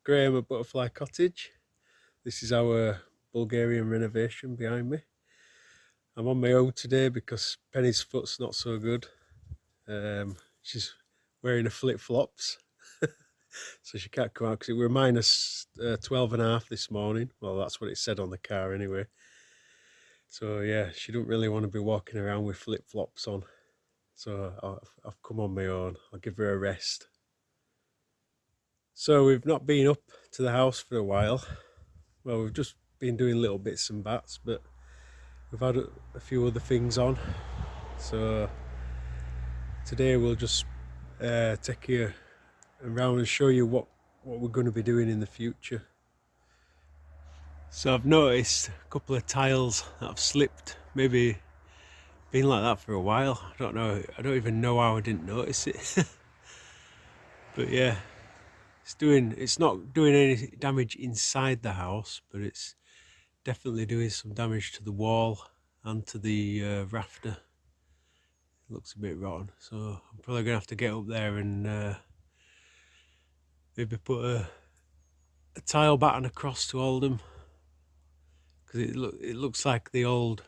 Graham at Butterfly Cottage. This is our Bulgarian renovation behind me. I'm on my own today because Penny's foot's not so good. She's wearing her flip-flops, so she can't come out because it were minus 12.5 this morning. Well, that's what it said on the car anyway. So yeah, she don't really want to be walking around with flip-flops on. So I've come on my own. I'll give her a rest. So we've not been up to the house for a while. Well, we've just been doing little bits and bats, but we've had a few other things on. So today we'll just take you around and show you what we're going to be doing in the future. So I've noticed a couple of tiles that have slipped, maybe been like that for a while. I don't know, I don't even know how I didn't notice it. But yeah, it's not doing any damage inside the house, but it's definitely doing some damage to the wall and to the rafter. It looks a bit rotten, so I'm probably gonna have to get up there and maybe put a tile batten across to hold them, because it looks like the old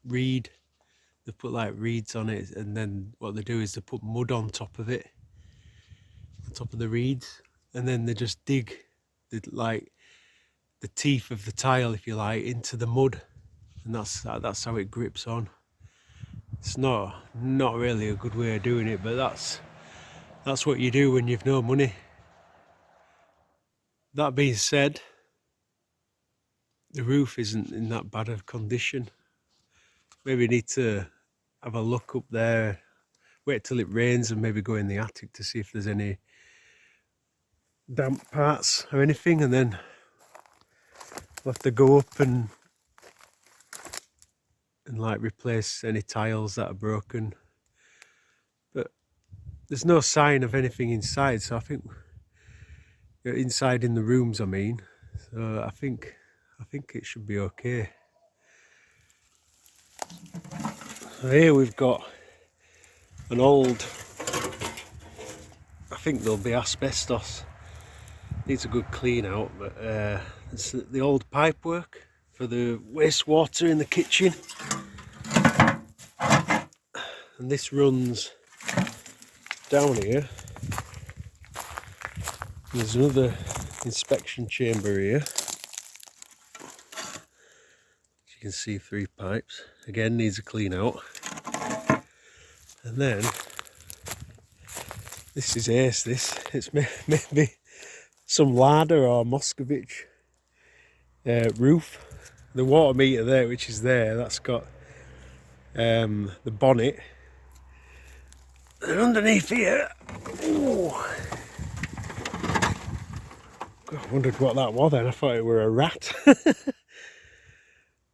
reed. They put like reeds on it, and then what they do is they put mud on top of it, on top of the reeds, and then they just dig the teeth of the tile, if you like, into the mud, and that's how it grips on. It's not really a good way of doing it, but that's what you do when you've no money. That being said, the roof isn't in that bad of condition. Maybe need to have a look up there, wait till it rains and maybe go in the attic to see if there's any damp parts or anything, and then we'll have to go up and like replace any tiles that are broken. But there's no sign of anything inside, so I think inside in the rooms, I mean. So I think it should be okay. So here we've got an old, I think there'll be asbestos. Needs a good clean out, but it's the old pipe work for the wastewater in the kitchen. And this runs down here. There's another inspection chamber here. As you can see, 3 pipes. Again, needs a clean out. And then this is ace. It's maybe some ladder or Moscovich roof. The water meter there, which is there, that's got the bonnet. And underneath here, ooh, God, I wondered what that was then. I thought it were a rat.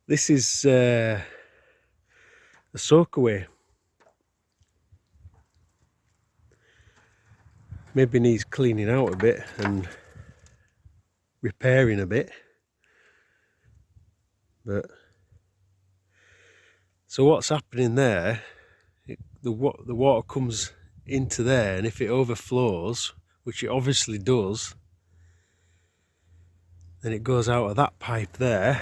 This is a soakaway. Maybe needs cleaning out a bit and repairing a bit. But so what's happening there? The water comes into there, and if it overflows, which it obviously does, then it goes out of that pipe there.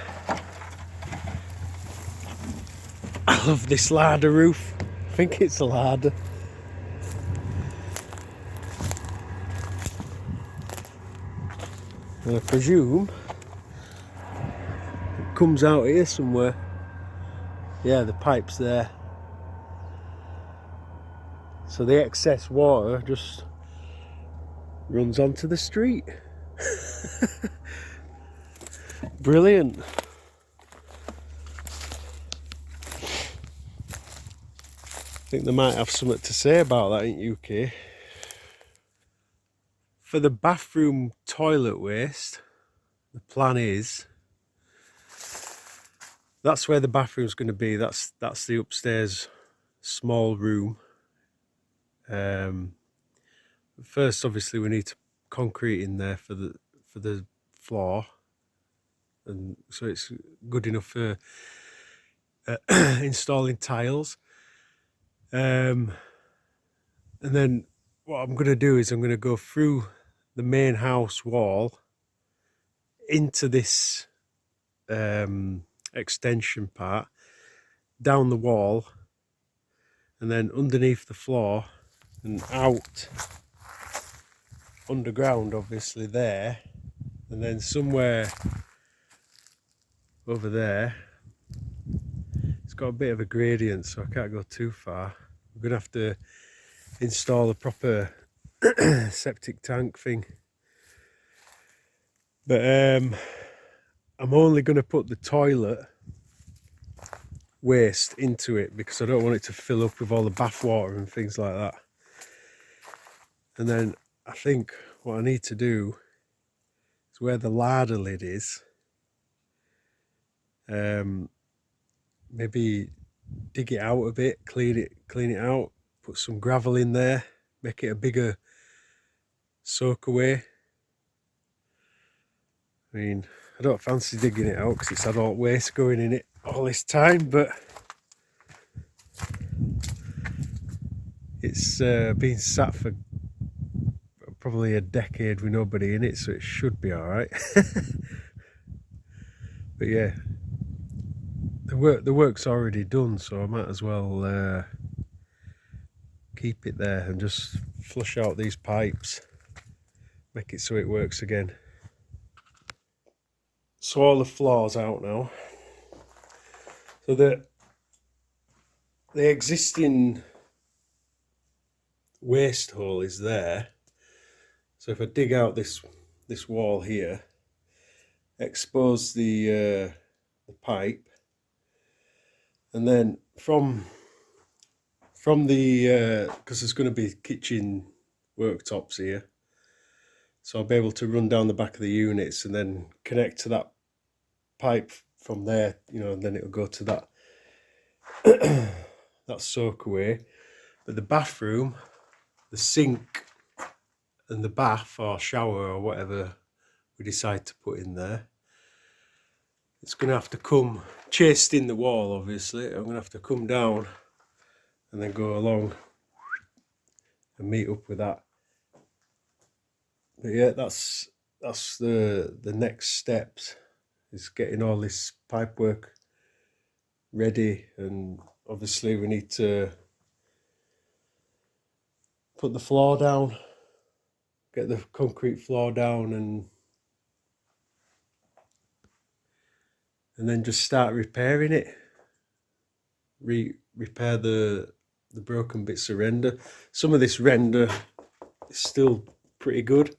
I love this larder roof. I think it's a larder. And I presume it comes out here somewhere. Yeah, the pipe's there. So the excess water just runs onto the street. Brilliant. I think they might have something to say about that in UK. For the bathroom toilet waste, the plan is that's where the bathroom's going to be. That's the upstairs small room. First, obviously, we need to concrete in there for the floor, and so it's good enough for installing tiles. And then what I'm going to do is I'm going to go through the main house wall into this extension part, down the wall, and then underneath the floor and out underground, obviously there, and then somewhere over there. It's got a bit of a gradient, so I can't go too far. We're gonna have to install a proper septic tank thing, but I'm only going to put the toilet waste into it because I don't want it to fill up with all the bath water and things like that. And then I think what I need to do is where the larder lid is, maybe dig it out a bit, clean it out, put some gravel in there, make it a bigger soak away. I mean, I don't fancy digging it out because it's had all waste going in it all this time, but it's been sat for probably a decade with nobody in it, so it should be all right. But yeah, the work's already done, so I might as well keep it there and just flush out these pipes, make it so it works again. So all the floor's out now. So the existing waste hole is there. So if I dig out this wall here, expose the pipe, and then from the because there's going to be kitchen worktops here, so I'll be able to run down the back of the units and then connect to that pipe from there, you know, and then it'll go to that that soak away. But the bathroom, the sink and the bath or shower or whatever we decide to put in there, it's going to have to come chased in the wall, obviously. I'm going to have to come down and then go along and meet up with that. But yeah, that's the next steps, is getting all this pipe work ready, and obviously we need to put the floor down, get the concrete floor down, and then just start repairing it. Repair the broken bits of render. Some of this render is still pretty good.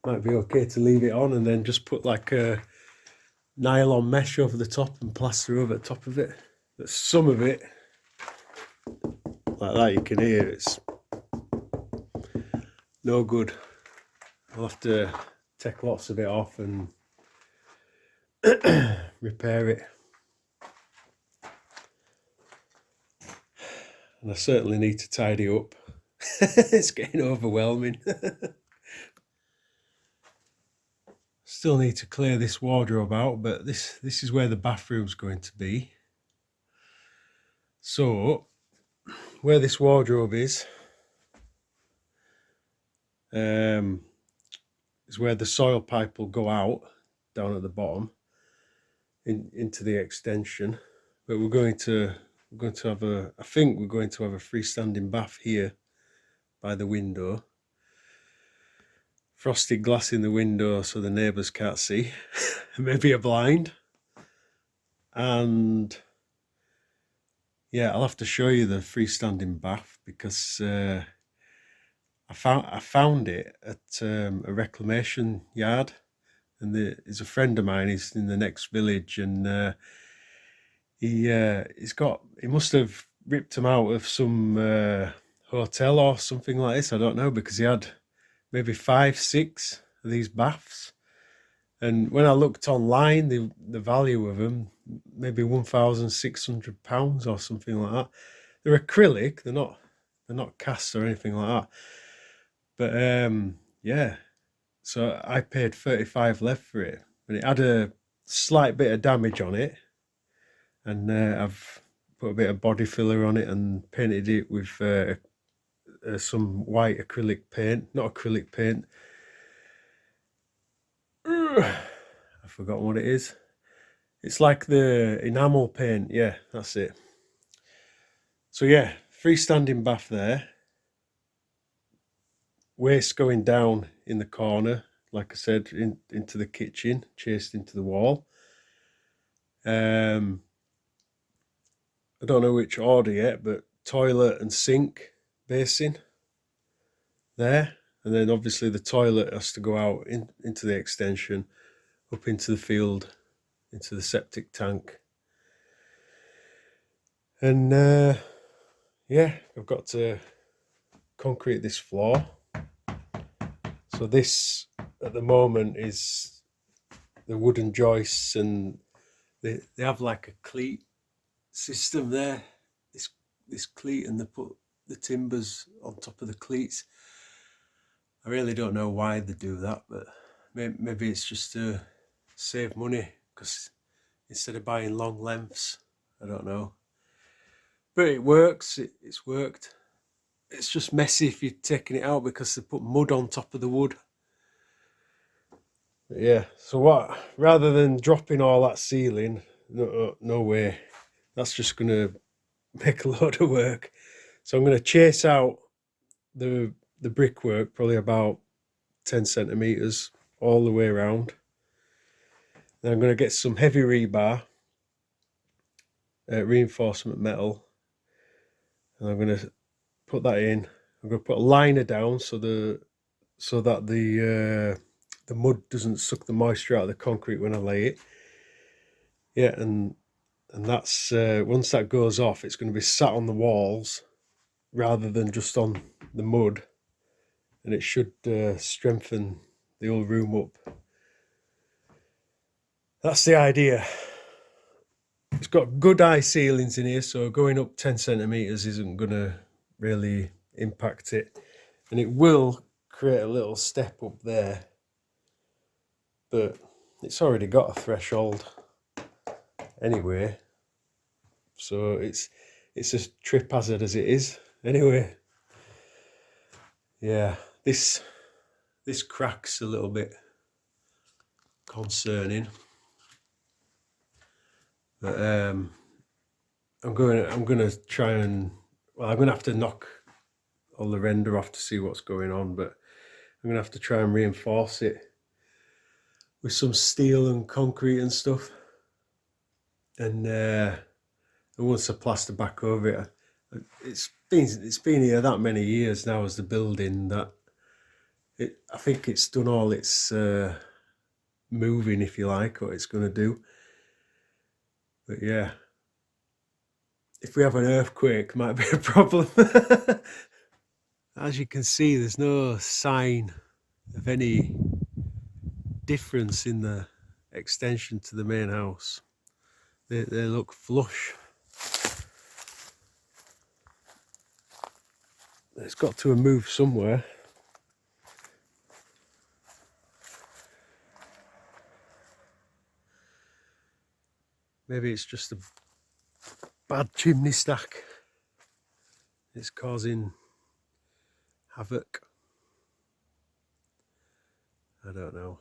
Might be okay to leave it on and then just put like a nylon mesh over the top and plaster over the top of it. But some of it, like that, you can hear it's no good. I'll have to take lots of it off and repair it. And I certainly need to tidy up. It's getting overwhelming. Still need to clear this wardrobe out, but this is where the bathroom's going to be. So where this wardrobe is where the soil pipe will go out down at the bottom into the extension. But we're going to have I think we're going to have a freestanding bath here by the window. Frosted glass in the window so the neighbours can't see. Maybe a blind. And yeah, I'll have to show you the freestanding bath because I found it at a reclamation yard, and there's a friend of mine. He's in the next village, and he must have ripped them out of some hotel or something like this. I don't know, because he had maybe 5-6 of these baths, and when I looked online, the value of them maybe £1,600 or something like that. They're acrylic. They're not cast or anything like that. But yeah, so I paid 35 left for it, and it had a slight bit of damage on it, and I've put a bit of body filler on it and painted it with some white acrylic paint, not acrylic paint. forgotten what it is. It's like the enamel paint. Yeah, that's it. So yeah, freestanding bath there. Waste going down in the corner, like I said, into the kitchen, chased into the wall. I don't know which order yet, but toilet and sink basin there. And then obviously the toilet has to go out into the extension, up into the field, into the septic tank. And yeah, I've got to concrete this floor. So this at the moment is the wooden joists, and they have like a cleat system there. This cleat, and they put the timbers on top of the cleats. I really don't know why they do that, but maybe it's just to save money, because instead of buying long lengths, I don't know. But it works. It's worked. It's just messy if you're taking it out because they put mud on top of the wood. But yeah, so what? Rather than dropping all that ceiling, no way. That's just going to make a load of work. So I'm going to chase out the brickwork, probably about 10 centimeters all the way around. Then I'm going to get some heavy rebar, reinforcement metal, and I'm going to put that in. I'm going to put a liner down so that the mud doesn't suck the moisture out of the concrete when I lay it. Yeah, and that's once that goes off, it's going to be sat on the walls rather than just on the mud, and it should strengthen the whole room up. That's the idea. It's got good high ceilings in here, so going up 10 centimeters isn't going to really impact it, and it will create a little step up there, but it's already got a threshold anyway, so it's a trip hazard as it is anyway. Yeah, this crack's a little bit concerning, but I'm gonna try and, well, I'm gonna have to knock all the render off to see what's going on, but I'm gonna have to try and reinforce it with some steel and concrete and stuff, and once I plaster back over it, it's been here that many years now as the building that I think it's done all its moving, if you like, what it's going to do. But yeah, if we have an earthquake, might be a problem. As you can see, there's no sign of any difference in the extension to the main house. They look flush. It's got to move somewhere. Maybe it's just a bad chimney stack. It's causing havoc. I don't know.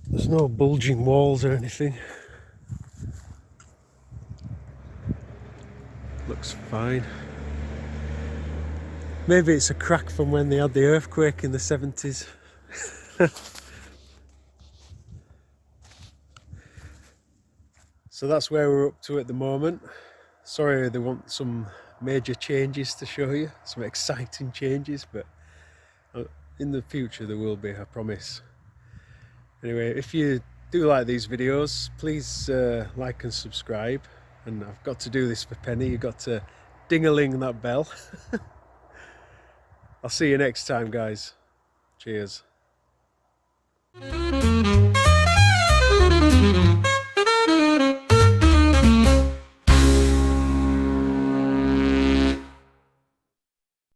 There's no bulging walls or anything. Looks fine. Maybe it's a crack from when they had the earthquake in the 70s. So that's where we're up to at the moment. Sorry, they want some major changes to show you, some exciting changes, but in the future there will be, I promise. Anyway, if you do like these videos, please like and subscribe. And I've got to do this for Penny, you've got to ding-a-ling that bell. I'll see you next time, guys. Cheers.